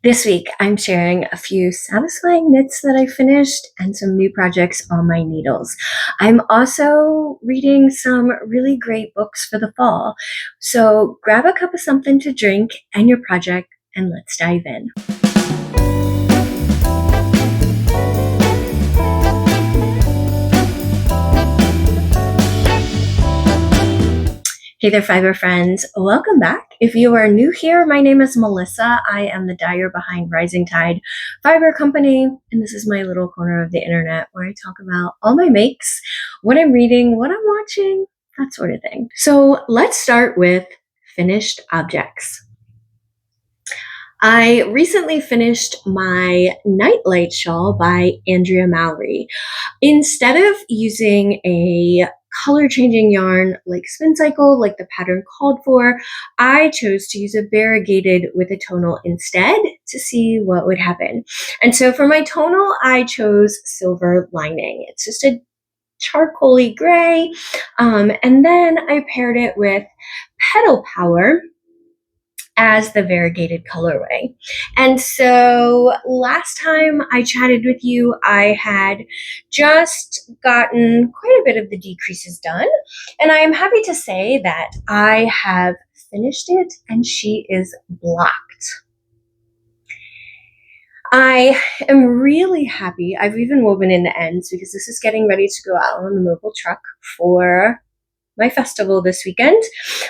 This week, I'm sharing a few satisfying knits that I finished and some new projects on my needles. I'm also reading some really great books for the fall. So grab a cup of something to drink and your project, and let's dive in. Hey there, fiber friends. Welcome back. If you are new here, my name is Melissa. I am the dyer behind Rising Tide Fiber Company, and this is my little corner of the internet where I talk about all my makes, what I'm reading, what I'm watching, that sort of thing. So let's start with finished objects. I recently finished my Nightlight Shawl by Andrea Mowry. Instead of using a color changing yarn like Spin Cycle, like the pattern called for, I chose to use a variegated with a tonal instead to see what would happen. And so for my tonal, I chose Silver Lining. It's just a charcoaly gray. And then I paired it with Petal Power as the variegated colorway. And so last time I chatted with you, I had just gotten quite a bit of the decreases done. And I am happy to say that I have finished it and she is blocked. I am really happy. I've even woven in the ends because this is getting ready to go out on the mobile truck for my festival this weekend.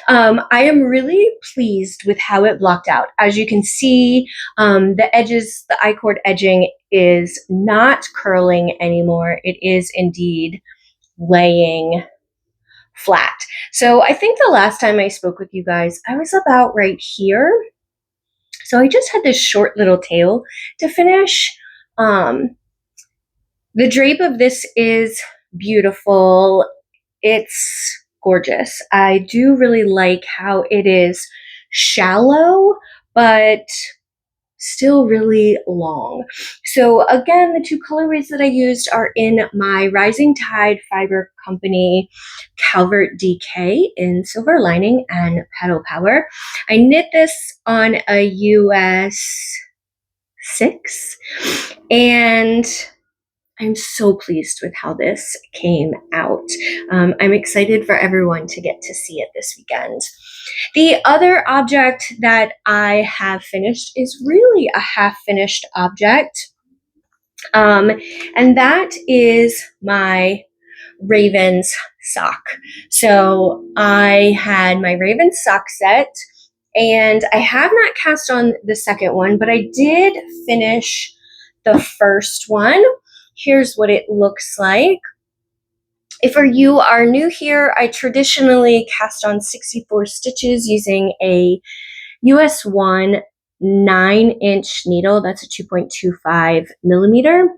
I am really pleased with how it blocked out. As you can see, the edges, the I-cord edging is not curling anymore. It is indeed laying flat. So I think the last time I spoke with you guys, I was about right here. So I just had this short little tail to finish. The drape of this is beautiful. It's gorgeous. I do really like how it is shallow, but still really long. So again, the two colorways that I used are in my Rising Tide Fiber Company Calvert DK in Silver Lining and Petal Power. I knit this on a US 6, and I'm so pleased with how this came out. I'm excited for everyone to get to see it this weekend. The other object that I have finished is really a half-finished object, and that is my Ravens sock. So I had my Ravens sock set, and I have not cast on the second one, but I did finish the first one. Here's what it looks like. If you are new here, I traditionally cast on 64 stitches using a US 1 9-inch needle. That's a 2.25 millimeter.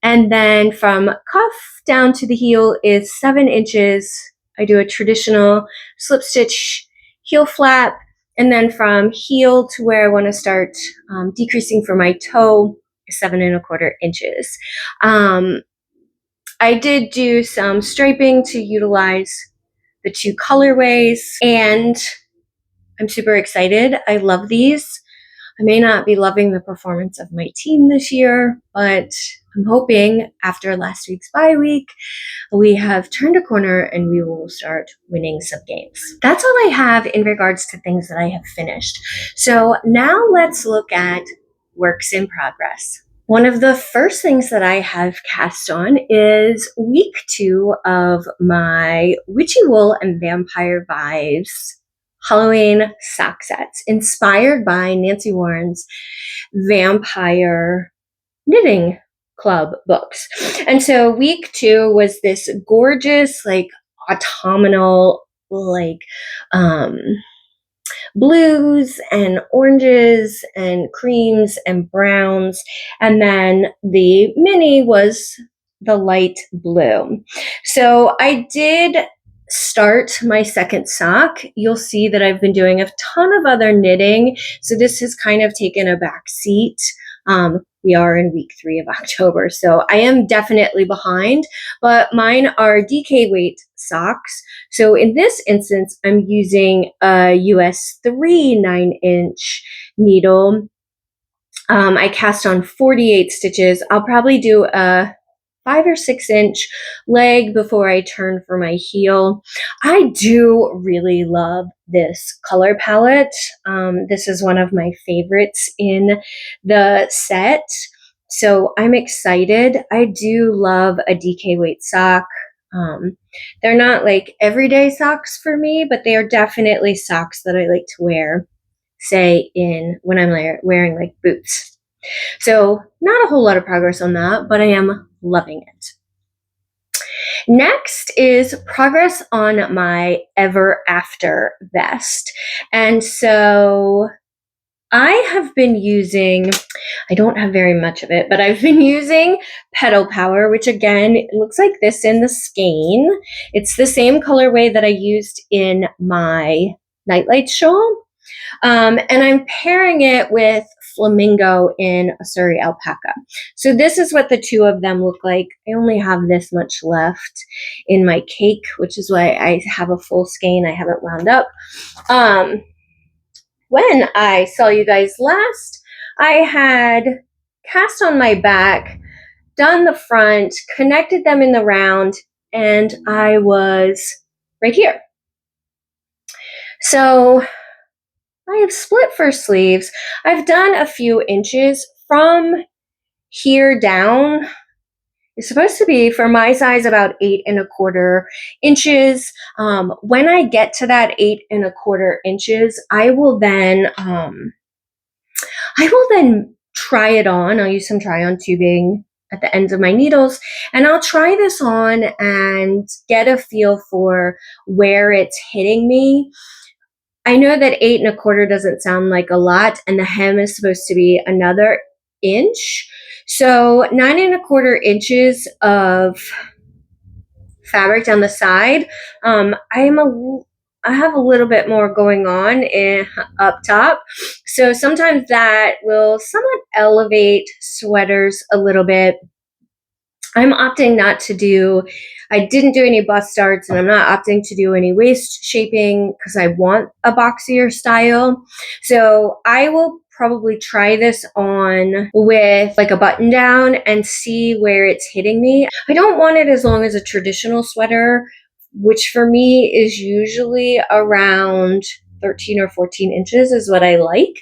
And then from cuff down to the heel is 7 inches. I do a traditional slip stitch heel flap. And then from heel to where I want to start decreasing for my toe, 7¼ inches. I did do some striping to utilize the two colorways, and I'm super excited. I love these. I may not be loving the performance of my team this year, but I'm hoping after last week's bye week, we have turned a corner and we will start winning some games. That's all I have in regards to things that I have finished. So now let's look at works in progress. One of the first things that I have cast on is week 2 of my Witchy Wool and Vampire Vibes Halloween sock sets, inspired by Nancy Warren's Vampire Knitting Club books. And so week 2 was this gorgeous, like autumnal, like blues and oranges and creams and browns. And then the mini was the light blue. So I did start my second sock. You'll see that I've been doing a ton of other knitting. So this has kind of taken a back seat. We are in week 3 of October, so I am definitely behind, but mine are DK weight socks. So in this instance, I'm using a US 3 9-inch needle I cast on 48 stitches. I'll probably do a 5 or 6 inch leg before I turn for my heel. I do really love this color palette. This is one of my favorites in the set. So I'm excited. I do love a DK weight sock. They're not like everyday socks for me, but they are definitely socks that I like to wear, say when I'm wearing like boots. So not a whole lot of progress on that, but I am loving it. Next is progress on my Ever After vest. And so I have been using, I don't have very much of it, but I've been using Petal Power, which again, it looks like this in the skein. It's the same colorway that I used in my Nightlight shawl. And I'm pairing it with Flamingo in a Surrey Alpaca. So this is what the two of them look like. I only have this much left in my cake, which is why I have a full skein I haven't wound up. When I saw you guys last, I had cast on my back, done the front, connected them in the round, and I was right here. So I have split first sleeves. I've done a few inches from here down. It's supposed to be, for my size, about 8¼ inches. When I get to that 8¼ inches, I will then try it on. I'll use some try-on tubing at the ends of my needles, and I'll try this on and get a feel for where it's hitting me. I know that 8¼ doesn't sound like a lot, and the hem is supposed to be another inch. So 9¼ inches of fabric down the side. I have a little bit more going on up top. So sometimes that will somewhat elevate sweaters a little bit. I'm opting not to do, I didn't do any bust starts, and I'm not opting to do any waist shaping because I want a boxier style. So I will probably try this on with like a button down and see where it's hitting me. I don't want it as long as a traditional sweater, which for me is usually around 13 or 14 inches is what I like,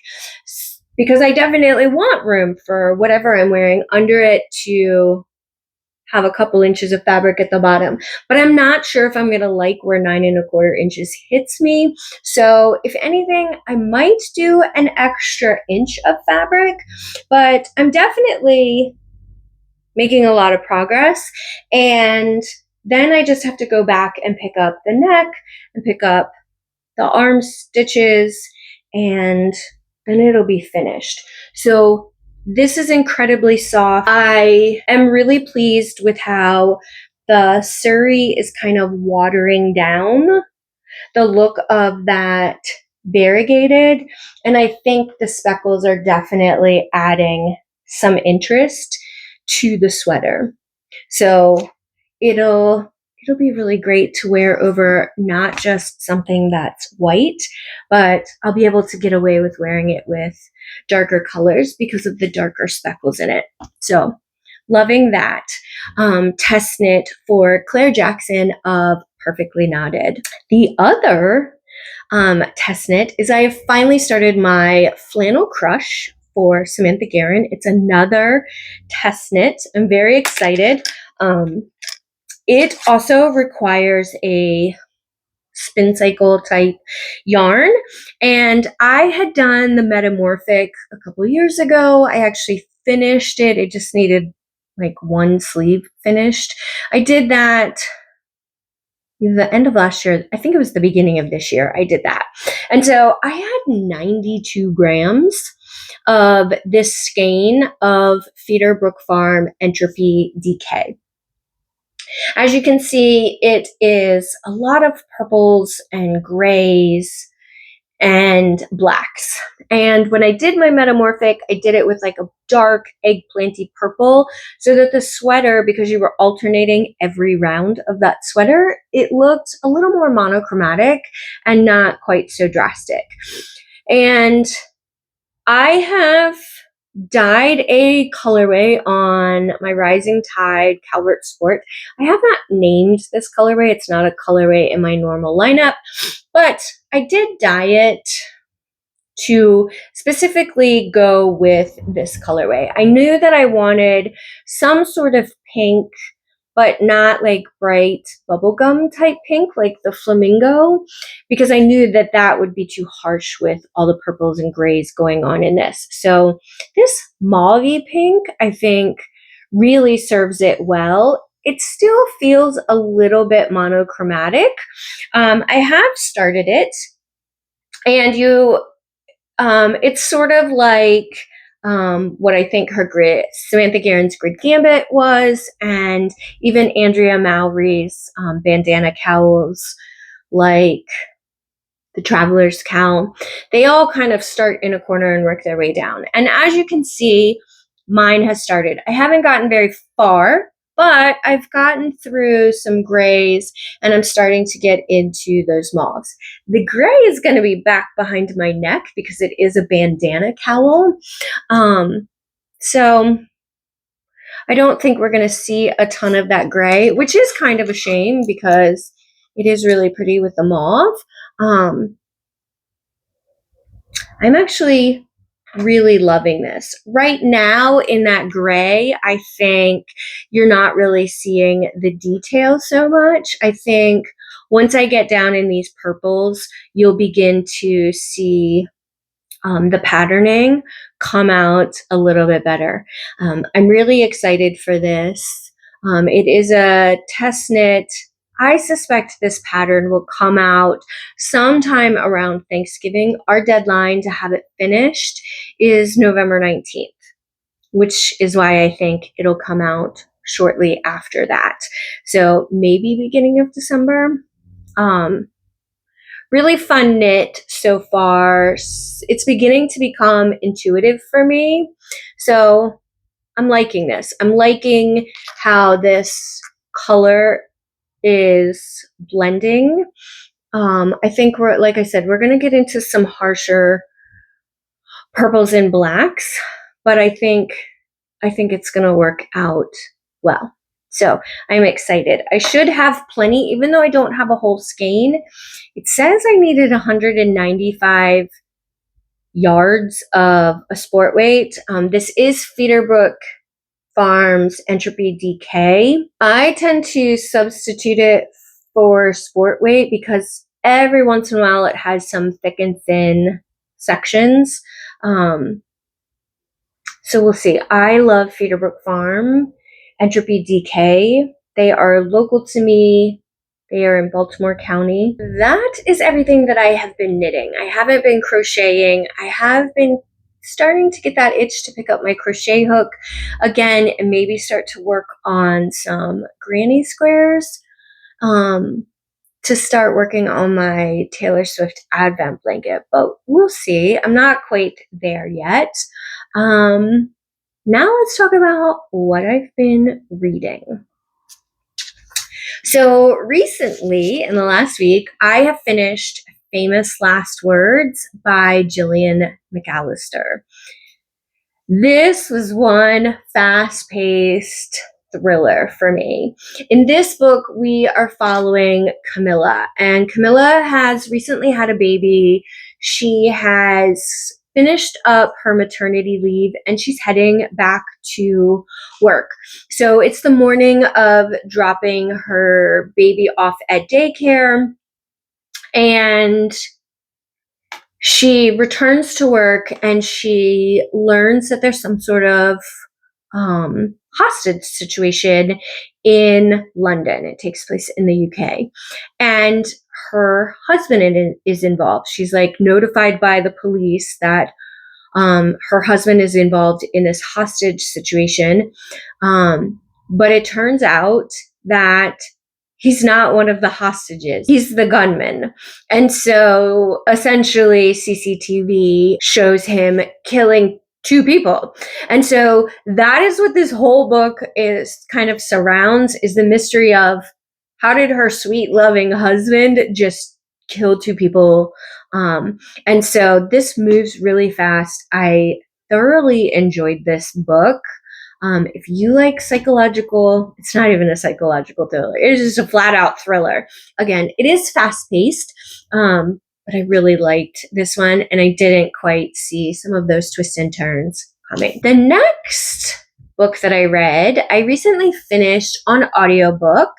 because I definitely want room for whatever I'm wearing under it to have a couple inches of fabric at the bottom. But I'm not sure if I'm going to like where 9¼ inches hits me. So if anything, I might do an extra inch of fabric, but I'm definitely making a lot of progress. And then I just have to go back and pick up the neck and pick up the arm stitches, and then it'll be finished. So this is incredibly soft. I am really pleased with how the Surrey is kind of watering down the look of that variegated. And I think the speckles are definitely adding some interest to the sweater. So it'll be really great to wear over not just something that's white, but I'll be able to get away with wearing it with darker colors because of the darker speckles in it. So loving that. Test knit for Clair Jackson of Perfectly Knotted. The other test knit is I have finally started my Flannel Crush for Samantha Guerin. It's another test knit. I'm very excited. It also requires a spin cycle type yarn, and I had done the Metamorphic a couple years ago. I actually finished it. It just needed like one sleeve finished. I did that the end of last year. I think it was the beginning of this year I did that. And so I had 92 grams of this skein of Feeder Brook Farm Entropy DK. As you can see, it is a lot of purples and grays and blacks. And when I did my Metamorphic, I did it with like a dark eggplanty purple so that the sweater, because you were alternating every round of that sweater, it looked a little more monochromatic and not quite so drastic. And I have dyed a colorway on my Rising Tide Calvert Sport. I have not named this colorway. It's not a colorway in my normal lineup, but I did dye it to specifically go with this colorway. I knew that I wanted some sort of pink, but not like bright bubblegum type pink like the flamingo, because I knew that that would be too harsh with all the purples and grays going on in this. So this mauve pink, I think, really serves it well. It still feels a little bit monochromatic. I have started it, and it's sort of like what I think her grid, Samantha Guerin's Grid Gambit was, and even Andrea Mowry's bandana cowls, like the Traveler's Cowl. They all kind of start in a corner and work their way down. And as you can see, mine has started. I haven't gotten very far, but I've gotten through some grays, and I'm starting to get into those mauves. The gray is going to be back behind my neck because it is a bandana cowl. So I don't think we're going to see a ton of that gray, which is kind of a shame because it is really pretty with the mauve. I'm actually really loving this. Right now in that gray, I think you're not really seeing the detail so much. I think once I get down in these purples, you'll begin to see the patterning come out a little bit better. I'm really excited for this. It is a test knit. I suspect this pattern will come out sometime around Thanksgiving. Our deadline to have it finished is November 19th, which is why I think it'll come out shortly after that. So maybe beginning of December. Really fun knit so far. It's beginning to become intuitive for me. So I'm liking this. I'm liking how this color is blending. I think like I said, we're going to get into some harsher purples and blacks, but I think it's going to work out well. So I'm excited. I should have plenty, even though I don't have a whole skein. It says I needed 195 yards of a sport weight. This is Frederick Farms Entropy DK. I tend to substitute it for sport weight because every once in a while it has some thick and thin sections. So we'll see. I love Frederick Farm Entropy DK. They are local to me. They are in Baltimore County. That is everything that I have been knitting. I haven't been crocheting. I have been starting to get that itch to pick up my crochet hook again and maybe start to work on some granny squares to start working on my Taylor Swift Advent blanket. But we'll see. I'm not quite there yet. Now let's talk about what I've been reading. So recently, in the last week, I have finished Famous Last Words by Gillian McAllister. This was one fast-paced thriller for me. In this book, we are following Camilla, and Camilla has recently had a baby. She has finished up her maternity leave and she's heading back to work. So it's the morning of dropping her baby off at daycare, and she returns to work and she learns that there's some sort of hostage situation in London. It takes place in the UK. And her husband is involved. She's like notified by the police that her husband is involved in this hostage situation. But it turns out that he's not one of the hostages. He's the gunman. And so essentially CCTV shows him killing two people. And so that is what this whole book is kind of surrounds, is the mystery of how did her sweet, loving husband just kill two people? And so this moves really fast. I thoroughly enjoyed this book. If you like psychological, it's not even a psychological thriller. It is just a flat out thriller. Again, it is fast paced, but I really liked this one, and I didn't quite see some of those twists and turns coming. The next book that I read, I recently finished on audiobook,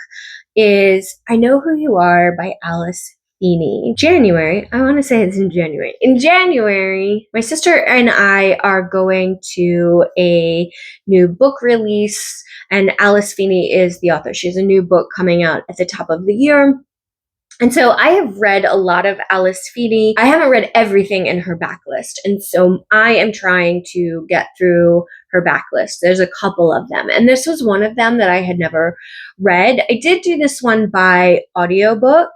is I Know Who You Are by Alice Feeney. January, I want to say it's in January. In January, my sister and I are going to a new book release, and Alice Feeney is the author. She has a new book coming out at the top of the year. And so I have read a lot of Alice Feeney. I haven't read everything in her backlist. And so I am trying to get through her backlist. There's a couple of them. And this was one of them that I had never read. I did do this one by audiobook.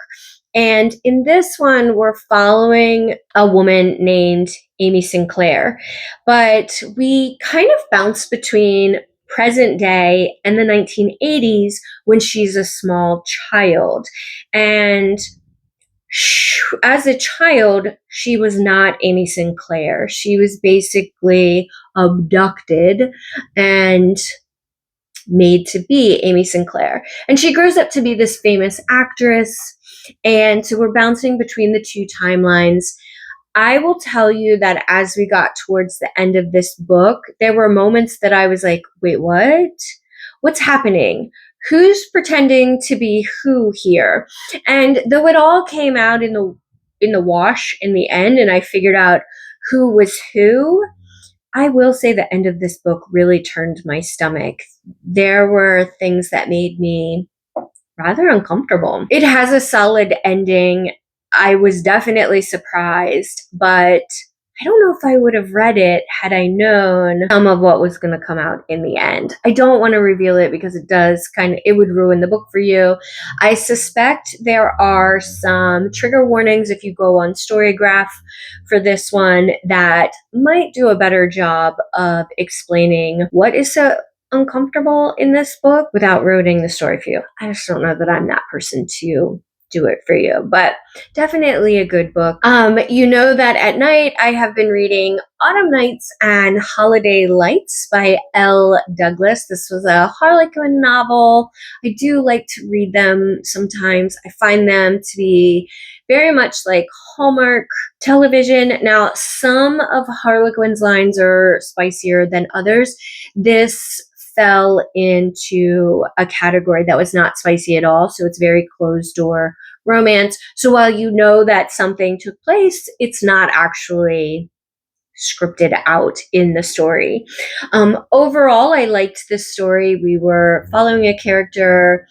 And in this one, we're following a woman named Amy Sinclair. But we kind of bounce between present day and the 1980s when she's a small child. And as a child, she was not Amy Sinclair. She was basically abducted and made to be Amy Sinclair. And she grows up to be this famous actress. And so we're bouncing between the two timelines. I will tell you that as we got towards the end of this book, there were moments that I was like, wait, what? What's happening? Who's pretending to be who here? And though it all came out in the wash in the end, and I figured out who was who, I will say the end of this book really turned my stomach. There were things that made me rather uncomfortable. It has a solid ending. I was definitely surprised, but I don't know if I would have read it had I known some of what was going to come out in the end. I don't want to reveal it because it would ruin the book for you. I suspect there are some trigger warnings if you go on Storygraph for this one that might do a better job of explaining what is so uncomfortable in this book without ruining the story for you. I just don't know that I'm that person to do it for you, but definitely a good book. You know that at night I have been reading Autumn Nights and Holiday Lights by Elle Douglas. This was a Harlequin novel. I do like to read them sometimes. I find them to be very much like Hallmark television. Now, some of Harlequin's lines are spicier than others. This fell into a category that was not spicy at all. So it's very closed door romance. So while you know that something took place, it's not actually scripted out in the story. Overall, I liked this story. We were following a character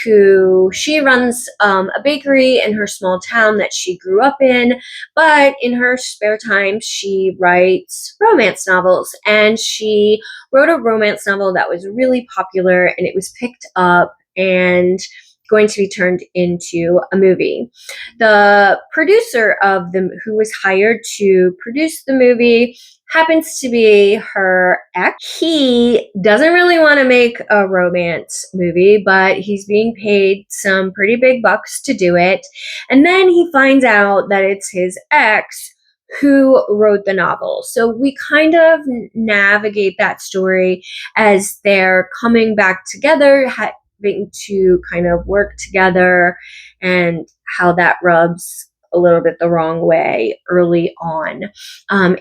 who she runs a bakery in her small town that she grew up in, but in her spare time, she writes romance novels, and she wrote a romance novel that was really popular, and it was picked up and going to be turned into a movie. The producer who was hired to produce the movie happens to be her ex. He doesn't really want to make a romance movie, but he's being paid some pretty big bucks to do it. And then he finds out that it's his ex who wrote the novel. So we kind of navigate that story as they're coming back together, having to kind of work together, and how that rubs a little bit the wrong way early on.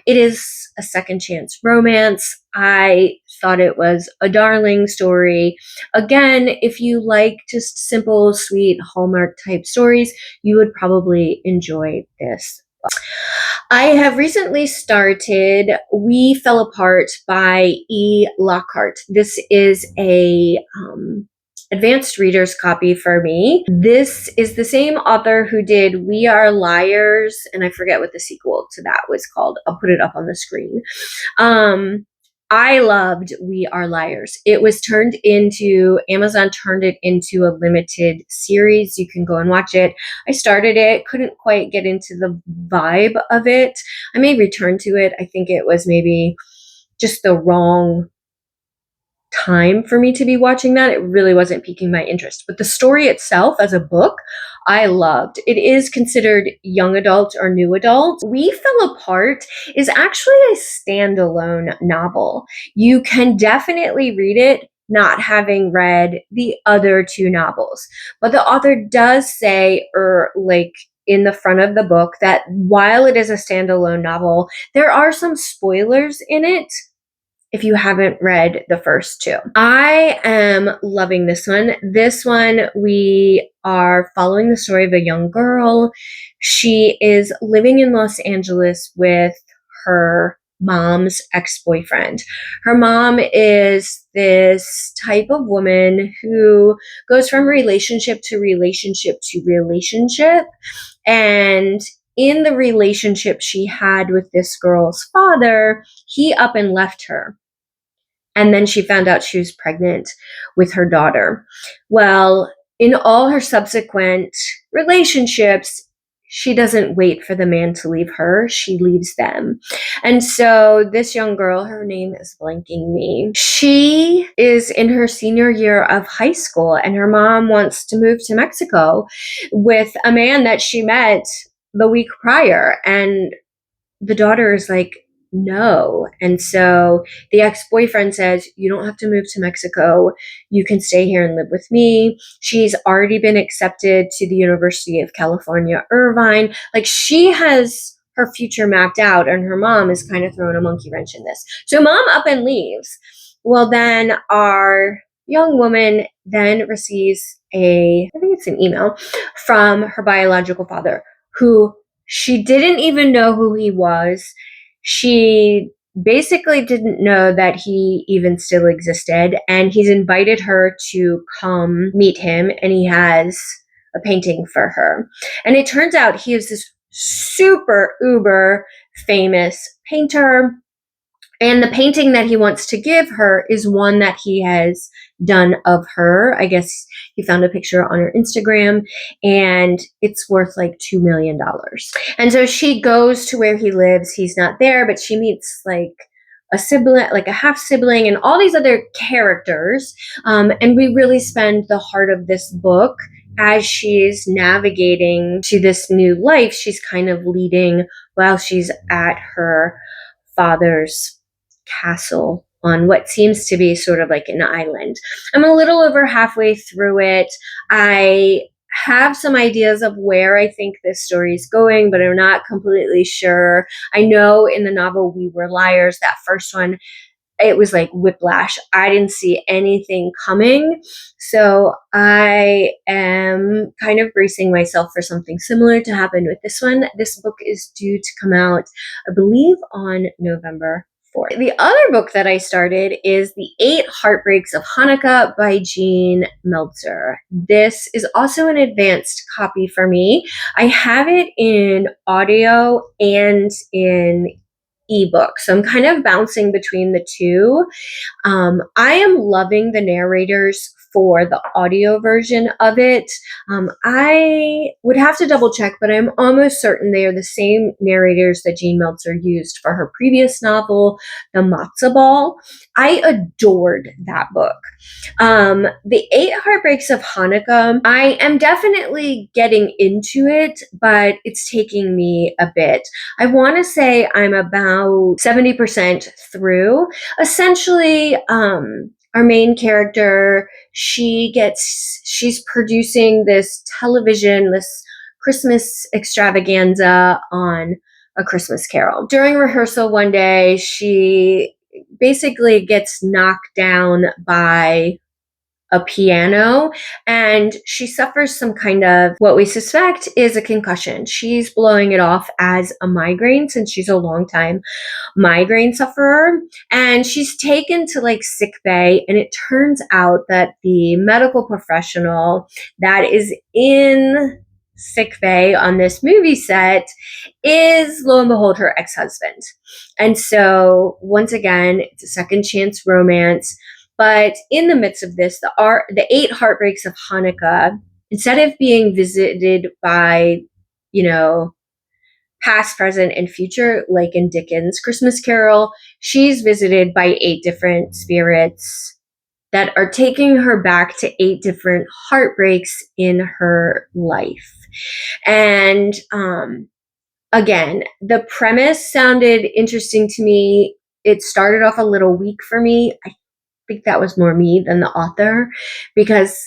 It is a second chance romance. I thought it was a darling story. Again, if you like just simple, sweet Hallmark type stories, you would probably enjoy this. I have recently started We Fell Apart by E. Lockhart. This is a advanced reader's copy for me. This is the same author who did We Are Liars, and I forget what the sequel to that was called. I'll put it up on the screen. I loved We Are Liars. It was Amazon turned it into a limited series. You can go and watch it. I started it, couldn't quite get into the vibe of it. I may return to it. I think it was maybe just the wrong time for me to be watching that. It really wasn't piquing my interest. But the story itself as a book, I loved. It is considered young adult or new adult. We Fell Apart is actually a standalone novel. You can definitely read it not having read the other two novels. But the author does say, or like in the front of the book, that while it is a standalone novel, there are some spoilers in it if you haven't read the first two. I am loving this one. This one, we are following the story of a young girl. She is living in Los Angeles with her mom's ex-boyfriend. Her mom is this type of woman who goes from relationship to relationship to relationship. And in the relationship she had with this girl's father, he up and left her. And then she found out she was pregnant with her daughter. Well, in all her subsequent relationships, she doesn't wait for the man to leave her. She leaves them. And so this young girl, her name is blanking me. She is in her senior year of high school, and her mom wants to move to Mexico with a man that she met the week prior. And the daughter is like, no. And so the ex-boyfriend says, you don't have to move to Mexico. You can stay here and live with me. She's already been accepted to the University of California, Irvine. Like, she has her future mapped out, and her mom is kind of throwing a monkey wrench in this. So mom up and leaves. Well, then our young woman then receives I think it's an email from her biological father, who she didn't even know who he was. She basically didn't know that he even still existed, and he's invited her to come meet him, and he has a painting for her. And it turns out he is this super uber famous painter, and the painting that he wants to give her is one that he has done of her. I guess he found a picture on her Instagram, and it's worth like $2 million. And so she goes to where he lives. He's not there, but she meets like a sibling, like a half sibling, and all these other characters. And we really spend the heart of this book as she's navigating to this new life. She's kind of leading while she's at her father's castle on what seems to be sort of like an island. I'm a little over halfway through it. I have some ideas of where I think this story is going, but I'm not completely sure. I know in the novel We Were Liars, that first one, it was like whiplash. I didn't see anything coming. So I am kind of bracing myself for something similar to happen with this one. This book is due to come out, I believe, on November 4th. The other book that I started is The 8 Heartbreaks of Hanukkah by Jean Meltzer. This is also an advanced copy for me. I have it in audio and in ebook, so I'm kind of bouncing between the two. I am loving the narrators for the audio version of it. I would have to double check, but I'm almost certain they are the same narrators that Jean Meltzer used for her previous novel, The Matzo Ball. I adored that book. The 8 Heartbreaks of Hanukkah, I am definitely getting into it, but it's taking me a bit. I want to say I'm about 70% through. Essentially, our main character, she's producing this Christmas extravaganza on A Christmas Carol. During rehearsal one day, she basically gets knocked down by a piano, and she suffers some kind of what we suspect is a concussion. She's blowing it off as a migraine since she's a longtime migraine sufferer, and she's taken to like sick bay, and it turns out that the medical professional that is in sick bay on this movie set is, lo and behold, her ex-husband. And so once again, it's a second chance romance. But in the midst of this, the 8 Heartbreaks of Hanukkah, instead of being visited by, past, present, and future, like in Dickens' Christmas Carol, she's visited by 8 different spirits that are taking her back to 8 different heartbreaks in her life. And again, the premise sounded interesting to me. It started off a little weak for me. I think that was more me than the author, because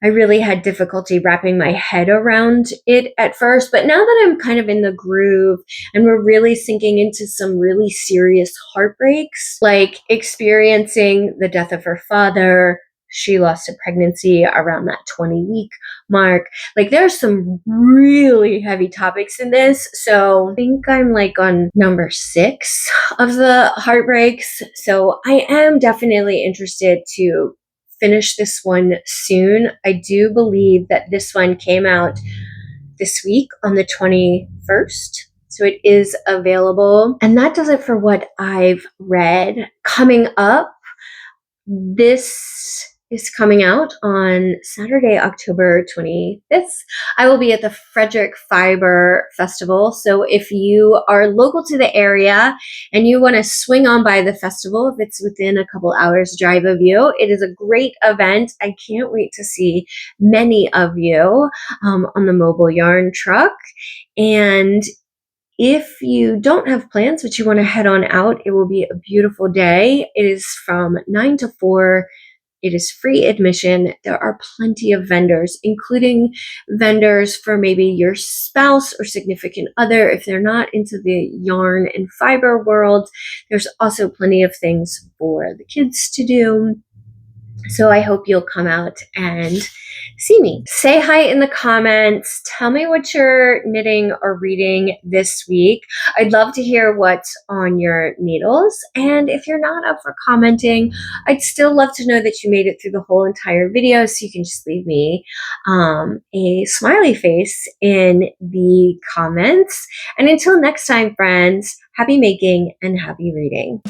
I really had difficulty wrapping my head around it at first. But now that I'm kind of in the groove and we're really sinking into some really serious heartbreaks, like experiencing the death of her father, she lost a pregnancy around that 20-week mark. Like, there's some really heavy topics in this. So I think I'm like on number 6 of the heartbreaks. So I am definitely interested to finish this one soon. I do believe that this one came out this week on the 21st. So it is available. And that does it for what I've read. Coming up, this is coming out on Saturday, October 25th. I will be at the Frederick Fiber Festival. So if you are local to the area and you want to swing on by the festival, if it's within a couple hours drive of you, it is a great event. I can't wait to see many of you on the mobile yarn truck. And if you don't have plans, but you want to head on out, it will be a beautiful day. It is from 9 to 4. It is free admission. There are plenty of vendors, including vendors for maybe your spouse or significant other. If they're not into the yarn and fiber world, there's also plenty of things for the kids to do. So I hope you'll come out and see me. Say hi in the comments. Tell me what you're knitting or reading this week. I'd love to hear what's on your needles. And if you're not up for commenting, I'd still love to know that you made it through the whole entire video, so you can just leave me a smiley face in the comments. And until next time, friends, happy making and happy reading.